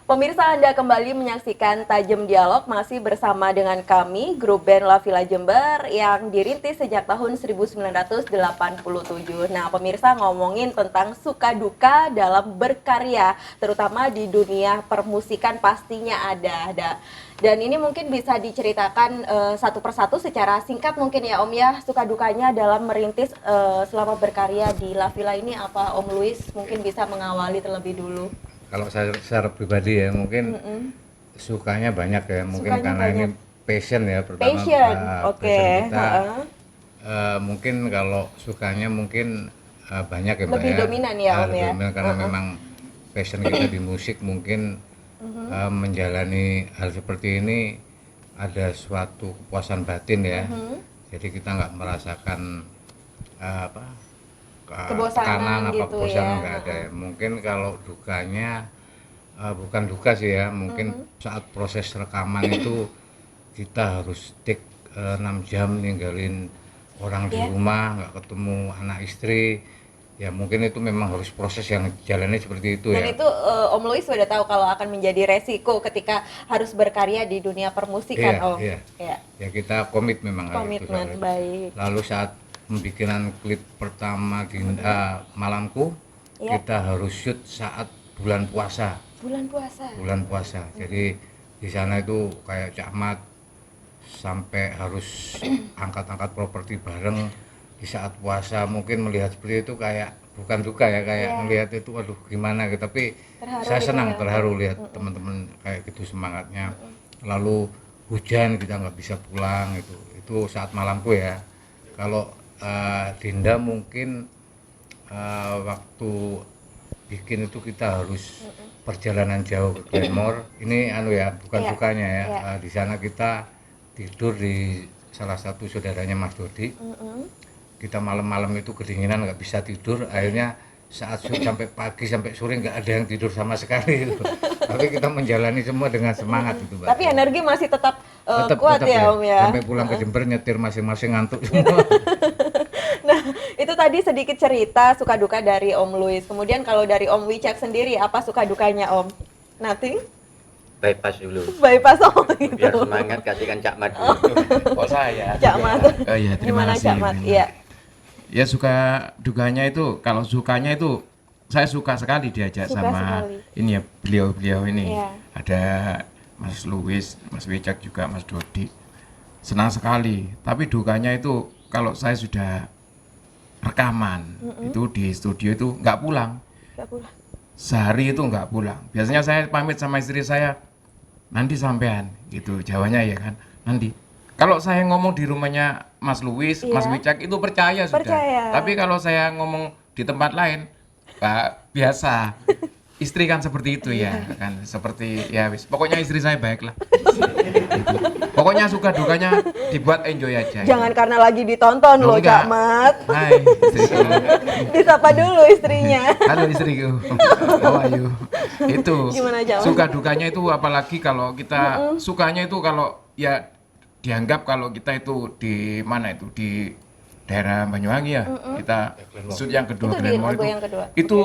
Pemirsa, Anda kembali menyaksikan Tajam Dialog masih bersama dengan kami, grup band La Villa Jember yang dirintis sejak tahun 1987. Nah, pemirsa, ngomongin tentang suka duka dalam berkarya, terutama di dunia permusikan pastinya ada. Dan ini mungkin bisa diceritakan satu persatu secara singkat mungkin ya Om ya, suka dukanya dalam merintis selama berkarya di La Villa ini apa Om Luis mungkin bisa mengawali terlebih dulu. Kalau saya secara pribadi ya mungkin sukanya banyak ya, mungkin Sukanya karena banyak. ini passion ya pertama. Passion, oke. Passion kita. Heeh. Mungkin kalau sukanya mungkin banyak ya Mbak Lebih ya. dominan ya, Om Lebih ya? dominan karena memang passion kita di musik mungkin menjalani hal seperti ini ada suatu kepuasan batin ya. Jadi kita nggak merasakan apa Kebosanan tekanan apa gitu kebosanan ya. nggak ada ya. Mungkin kalau dukanya bukan duka sih ya, mungkin saat proses rekaman itu kita harus take 6 jam ninggalin orang di rumah, nggak ketemu anak istri ya, mungkin itu memang harus proses yang jalannya seperti itu Dan ya. itu Om Luis sudah tahu kalau akan menjadi resiko ketika harus berkarya di dunia permusikan Om. Iya. Ya. Ya kita komit memang hal itu. Komitmen baik. Lalu saat pembikinan klip pertama di Malamku, Iya. kita harus shoot saat bulan puasa. Bulan puasa. Jadi di sana itu kayak Cak Mat sampai harus angkat-angkat properti bareng di saat puasa. Mungkin melihat seperti itu kayak bukan duka ya, kayak melihat itu waduh gimana gitu. Tapi Terharu saya gitu senang ya. terharu lihat teman-teman kayak gitu semangatnya. Lalu hujan kita nggak bisa pulang itu saat Malamku ya. Kalau Dinda mungkin waktu bikin itu kita harus perjalanan jauh ke Glenmore. Ini ya bukan Iya, dukanya ya. iya. Di sana kita tidur di salah satu saudaranya Mas Dodi. Kita malam-malam itu kedinginan nggak bisa tidur. Akhirnya saat shoot sampai pagi sampai sore nggak ada yang tidur sama sekali. Tapi kita menjalani semua dengan semangat itu, Mbak. Tapi energi masih tetap kuat Tetap ya Om ya. Sampai pulang ke Jember nyetir masing-masing ngantuk semua. Nah, itu tadi sedikit cerita suka duka dari Om Luis. Kemudian kalau dari Om Wicak sendiri, apa suka dukanya Om? Nothing? Bypass dulu Bypass Om gitu. biar semangat, kasihkan Cak Mat dulu. Kok saya? Cak Mat. Oh iya, terima Gimana kasih. Cak Mat? Iya. Ya suka dukanya itu, kalau sukanya itu saya suka sekali diajak Suka sama sekali. ini ya beliau-beliau ini. Iya. Ada Mas Luis, Mas Wicak juga, Mas Dodi. Senang sekali. Tapi dukanya itu kalau saya sudah rekaman itu di studio itu nggak pulang. Nggak pulang. Sehari itu nggak pulang. Biasanya saya pamit sama istri saya, nanti sampean gitu jawabnya ya kan, nanti. Kalau saya ngomong di rumahnya Mas Luis, Iya. Mas Wicak itu percaya sudah. Percaya. Tapi kalau saya ngomong di tempat lain, Pak, biasa. Istri kan seperti itu ya, kan seperti ya wis. Pokoknya istri saya baik lah. Gitu. Pokoknya suka dukanya dibuat enjoy aja. Jangan karena lagi ditonton loh Enggak. Cak Mat. Hai istriku. Disapa dulu istrinya. Halo istriku, how are you? Itu Gimana, Jamal? suka dukanya itu apalagi kalau kita sukanya itu kalau ya dianggap kalau kita itu di mana itu di daerah Banyuwangi ya, kita shoot yang kedua Itu di Glenmore lagu itu, yang kedua. itu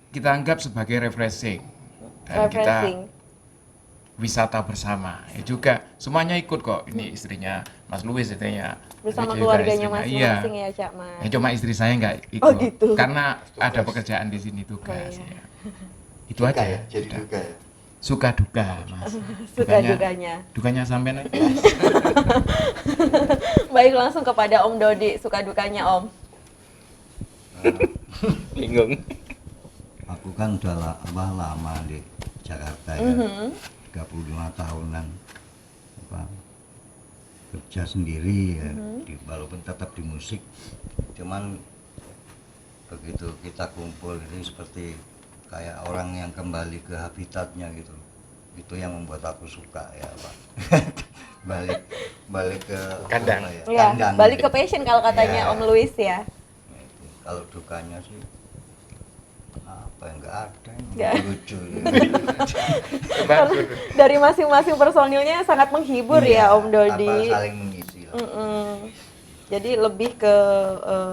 kita anggap sebagai refreshing dan Refreshing. kita wisata bersama. Ya juga semuanya ikut kok. Ini istrinya Mas Luis, istrinya Bersama juga keluarganya istrinya. masing-masing Iya. ya Cak Mat. Ya, cuma istri saya nggak ikut, Oh, gitu. karena ada pekerjaan di sini tugas. Oh, iya. Ya. Itu aja ya. Jadi Sudah. juga ya. Suka duka, Mas. Suka dukanya. Dukanya sampean aja. Baik, langsung kepada Om Dodi, suka dukanya Om. Bingung. Aku kan udah lama di Jakarta ya, 35 tahunan apa, kerja sendiri ya, walaupun tetap di musik, cuman begitu kita kumpul ini seperti kayak orang yang kembali ke habitatnya gitu, itu yang membuat aku suka ya Pak. balik ke Kandang. apa ya, Ya, kandang. balik ke passion kalau katanya Ya. Om Luis ya. Nah, itu. Kalau dukanya sih apa yang nggak ada, Nggak. lucu ya. Dari masing-masing personilnya sangat menghibur Iya, ya Om Dodi. apa, saling mengisi lah. Mm-mm. Jadi lebih ke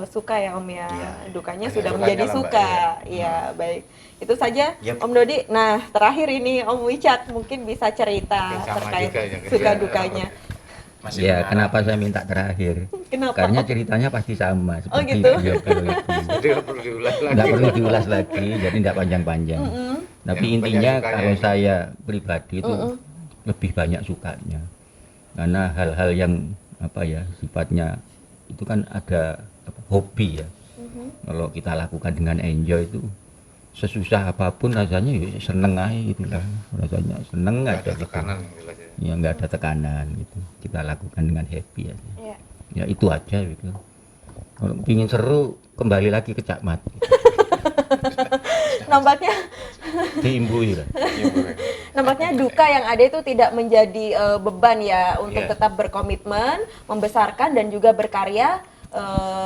suka ya Om ya. Iya. Dukanya Banyak sudah dukanya menjadi lah, Mbak, suka. ya. Iya, baik. Itu saja Yep. Om Dodi. Nah, terakhir ini Om Wicak mungkin bisa cerita Mungkin sama terkait juga ya, suka ya. dukanya. Masih Ya, berharap. kenapa saya minta terakhir? Kenapa? Karena ceritanya pasti sama Oh, seperti gitu? video itu. Jadi nggak perlu diulas lagi. Nggak perlu diulas lagi, jadi nggak panjang-panjang. Tapi Yang intinya banyak sukanya kalau ini. saya pribadi itu lebih banyak sukanya, karena hal-hal yang apa ya sifatnya itu kan ada hobi ya. Kalau kita lakukan dengan enjoy itu sesusah apapun rasanya ya seneng aja gitu lah, rasanya seneng Nggak aja ada gitu. tekanan yang jelas ya. Ya nggak ada tekanan gitu, kita lakukan dengan happy aja. Iya. Ya itu aja gitu. Kalau ingin seru kembali lagi ke Cak Mat, Nampaknya diimbui lah. Nampaknya duka yang ada itu tidak menjadi beban ya untuk Iya. tetap berkomitmen, membesarkan dan juga berkarya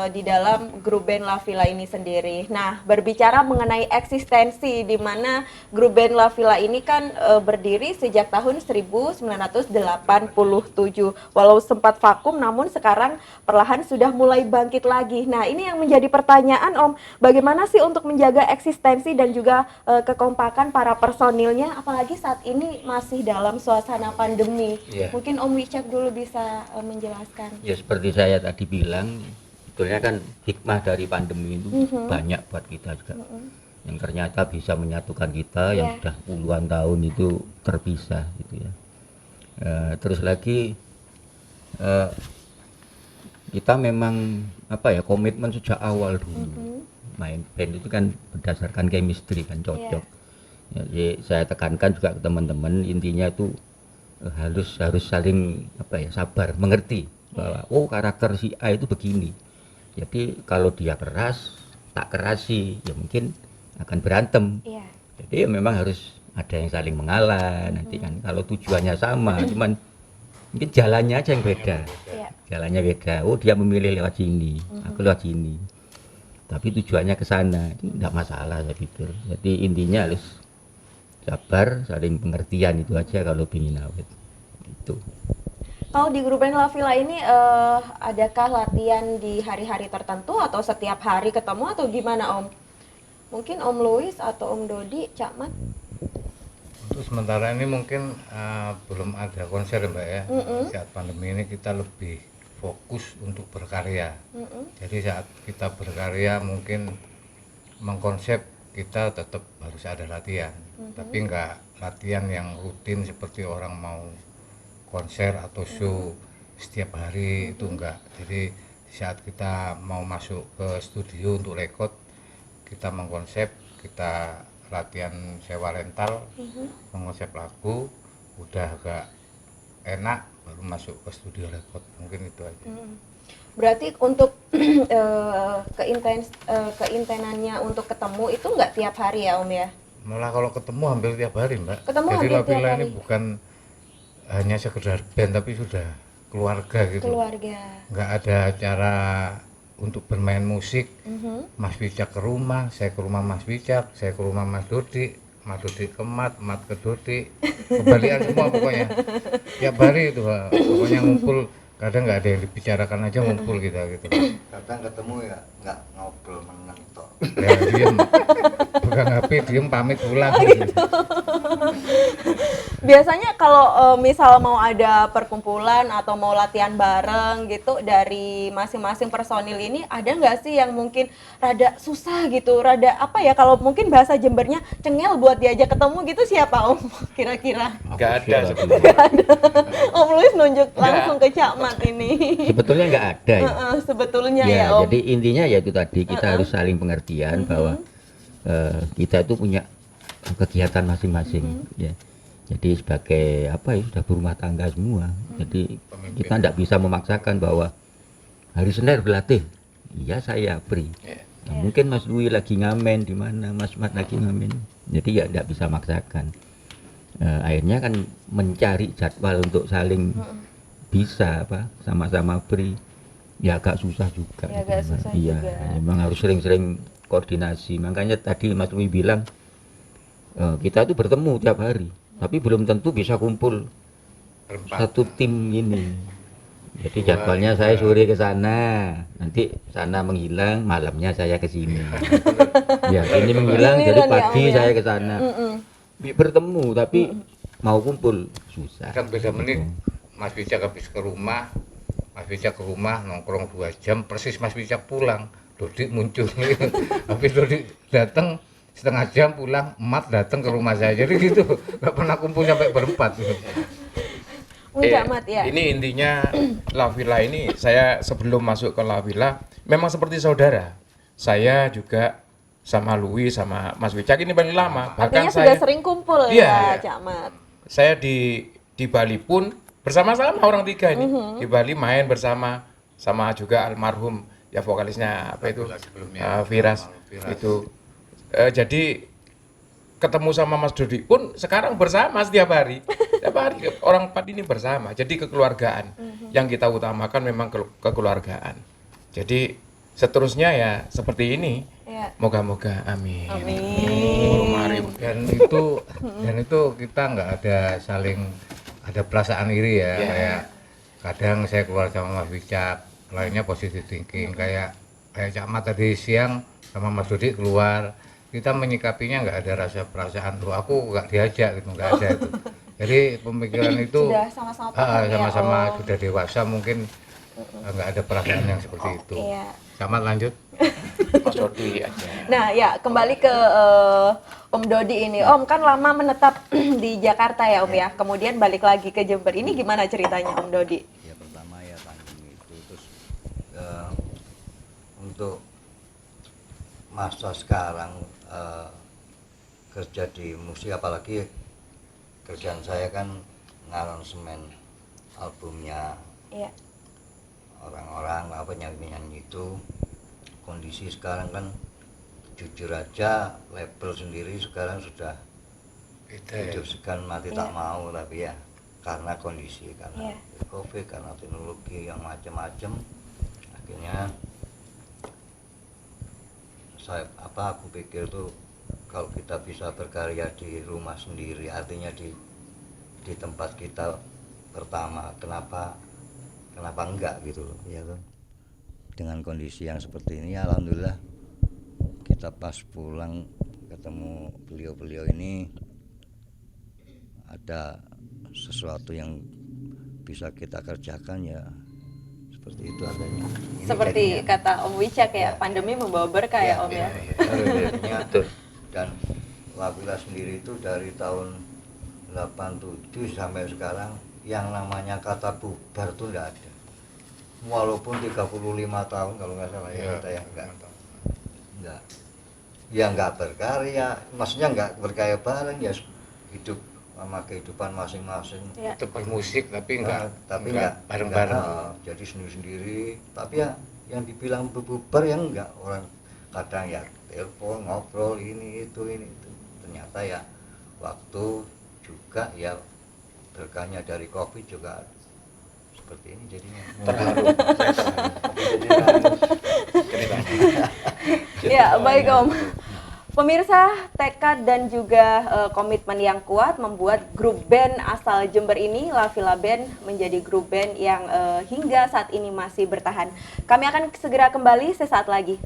di dalam grup band La Villa ini sendiri. Nah, berbicara mengenai eksistensi di mana grup band La Villa ini kan berdiri sejak tahun 1987. Walau sempat vakum namun sekarang perlahan sudah mulai bangkit lagi. Nah, ini yang menjadi pertanyaan Om, bagaimana sih untuk menjaga eksistensi dan juga kekompakan para personilnya apalagi saat ini masih dalam suasana pandemi. Iya. Mungkin Om Wicak dulu bisa menjelaskan. Ya seperti saya tadi bilang, sebetulnya kan hikmah dari pandemi itu banyak buat kita juga. Yang ternyata bisa menyatukan kita yang Iya. sudah puluhan tahun itu terpisah gitu ya. Terus lagi kita memang apa ya komitmen sejak awal dulu. Main band itu kan berdasarkan chemistry kan cocok. Jadi saya tekankan juga ke teman-teman intinya itu harus saling apa ya sabar mengerti bahwa oh karakter si A itu begini. Jadi kalau dia keras tak kerasi ya mungkin akan berantem. Iya. Jadi ya memang harus ada yang saling mengalah nanti kan kalau tujuannya sama cuman mungkin jalannya aja yang beda. Iya. Jalannya beda. Oh dia memilih lewat sini, aku lewat sini. Tapi tujuannya ke sana, itu enggak masalah saya pikir. Jadi intinya harus sabar, saling pengertian itu aja kalau ingin awet. Itu. Kalau di grup band La Villa ini adakah latihan di hari-hari tertentu atau setiap hari ketemu atau gimana Om? Mungkin Om Louis atau Om Dodi, Cak Mat? Untuk sementara ini mungkin belum ada konser ya, Mbak ya. Saat pandemi ini kita lebih fokus untuk berkarya. Jadi saat kita berkarya mungkin mengkonsep kita tetap harus ada latihan. Tapi enggak latihan yang rutin seperti orang mau konser atau show setiap hari itu enggak. Jadi saat kita mau masuk ke studio untuk rekod kita mengkonsep, kita latihan sewa rental, mengkonsep lagu, udah agak enak baru masuk ke studio rekod. Mungkin itu aja. Berarti untuk keintenannya untuk ketemu itu nggak tiap hari ya Om ya? Malah kalau ketemu hampir tiap hari, Mbak. Ketemu Jadi hampir La tiap Villa ini hari. bukan hanya sekedar band tapi sudah keluarga gitu. Keluarga. Nggak ada acara untuk bermain musik. Mas Wicak ke rumah, saya ke rumah Mas Wicak, saya ke rumah Mas Dodi ke Mat ke Dodi, kebalikan semua pokoknya. Tiap hari itu pokoknya ngumpul, kadang nggak ada yang dibicarakan aja ngumpul kita gitu. Kadang ketemu ya nggak ngobrol meneng tok. Ya diem, bukan HP diem pamit pulang. Biasanya kalau misal mau ada perkumpulan atau mau latihan bareng gitu dari masing-masing personil ini ada nggak sih yang mungkin rada susah gitu, rada apa ya kalau mungkin bahasa Jembernya cengel buat diajak ketemu gitu siapa Om kira-kira? Nggak ada sebetulnya. Om Luis nunjuk langsung ke Cak Mat ini. Sebetulnya nggak ada ya. Sebetulnya ya, Ya, Om. jadi intinya ya itu tadi kita harus saling pengertian bahwa kita itu punya kegiatan masing-masing ya. Jadi sebagai apa ya sudah berumah tangga semua. Jadi kita tidak bisa memaksakan bahwa hari Senin berlatih. Iya saya free. Nah, mungkin Mas Dwi lagi ngamen di mana, Mas Mat lagi ngamen. Jadi ya tidak bisa maksakan. Akhirnya kan mencari jadwal untuk saling bisa apa sama-sama free. Ya agak susah juga. Ya, agak susah Iya, juga. memang harus sering-sering koordinasi. Makanya tadi Mas Dwi bilang kita itu bertemu tiap hari, tapi belum tentu bisa kumpul Berempat. satu tim ini. Jadi jadwalnya saya sore ke sana, nanti sana menghilang, malamnya saya ke sini. Ya, ini menghilang, jadi Giliran ya, pagi Om, ya. saya ke sana. Bertemu, tapi mau kumpul susah. Kadang beda menit Mas Bijak habis ke rumah, Mas Bijak ke rumah nongkrong 2 jam, persis Mas Bijak pulang, Dodi muncul. Habis Dodi datang setengah jam pulang, Mat datang ke rumah saya. Jadi gitu, nggak pernah kumpul sampai berempat. Enggak Mat ya. Ini intinya La Villa ini, saya sebelum masuk ke La Villa memang seperti saudara. Saya juga sama Louis sama Mas Wicak ini paling lama. Artinya Bahkan sudah saya sering kumpul Iya, ya, Cak Mat. saya di Bali pun bersama-sama orang 3 ini. Di Bali main bersama sama juga almarhum ya vokalisnya apa itu? Sebelumnya. Firas. Firas. Itu jadi ketemu sama Mas Dodi pun sekarang bersama setiap hari. Setiap hari orang 4 ini bersama. Jadi kekeluargaan. Yang kita utamakan memang kekeluargaan. Jadi seterusnya ya seperti ini. Ya. Moga-moga amin. Amin. Mari. Dan itu kita nggak ada saling ada perasaan iri ya. Iya. Kayak kadang saya keluar sama Mas Bijak, lainnya positive thinking. Kayak Cak Mat tadi siang sama Mas Dodi keluar, kita menyikapinya nggak ada rasa perasaan tuh aku nggak diajak gitu, nggak ada itu. Jadi pemikiran itu Sudah sama-sama paham ya, sama-sama Om. sudah dewasa, mungkin nggak ada perasaan yang seperti itu. Iya. Sama lanjut. Mas Dodi aja. Nah ya kembali ke Om Dodi ini. Om kan lama menetap di Jakarta ya Om ya. Kemudian balik lagi ke Jember. Ini gimana ceritanya Om Dodi? Ya pertama ya pandemi itu, terus untuk masa sekarang kerja di musik, apalagi kerjaan saya kan ngaransemen albumnya Iya. orang-orang penyanyi-penyanyi itu. Kondisi sekarang kan jujur aja label sendiri sekarang sudah Beda ya. hidup segan mati tak mau, tapi ya karena kondisi, karena Iya. COVID, karena teknologi yang macam-macam, akhirnya aku pikir tuh kalau kita bisa berkarya di rumah sendiri, artinya di tempat kita pertama, kenapa enggak gitu loh ya kan. Dengan kondisi yang seperti ini alhamdulillah kita pas pulang ketemu beliau-beliau ini ada sesuatu yang bisa kita kerjakan, ya seperti itu adanya. Ini Seperti jadinya. kata Om Wicak ya, Ya. pandemi membawa berkah ya Om ya. Jadinya, dan La Villa sendiri itu dari tahun 87 sampai sekarang yang namanya kata bubar tuh enggak ada. Walaupun 35 tahun kalau nggak salah ya, kita ya enggak berkarya, maksudnya enggak berkarya bareng, ya hidup sama kehidupan masing-masing. Ya. Itu bermusik tapi enggak bareng-bareng. enggak, jadi sendiri-sendiri. Tapi ya yang dibilang bubar yang enggak, orang kadang ya telepon ngobrol ini itu. Ternyata ya waktu juga ya berkahnya dari kopi juga seperti ini jadinya. Terharu. Ya, baik Om. Pemirsa, tekad dan juga komitmen yang kuat membuat grup band asal Jember ini, La Villa Band, menjadi grup band yang hingga saat ini masih bertahan. Kami akan segera kembali sesaat lagi.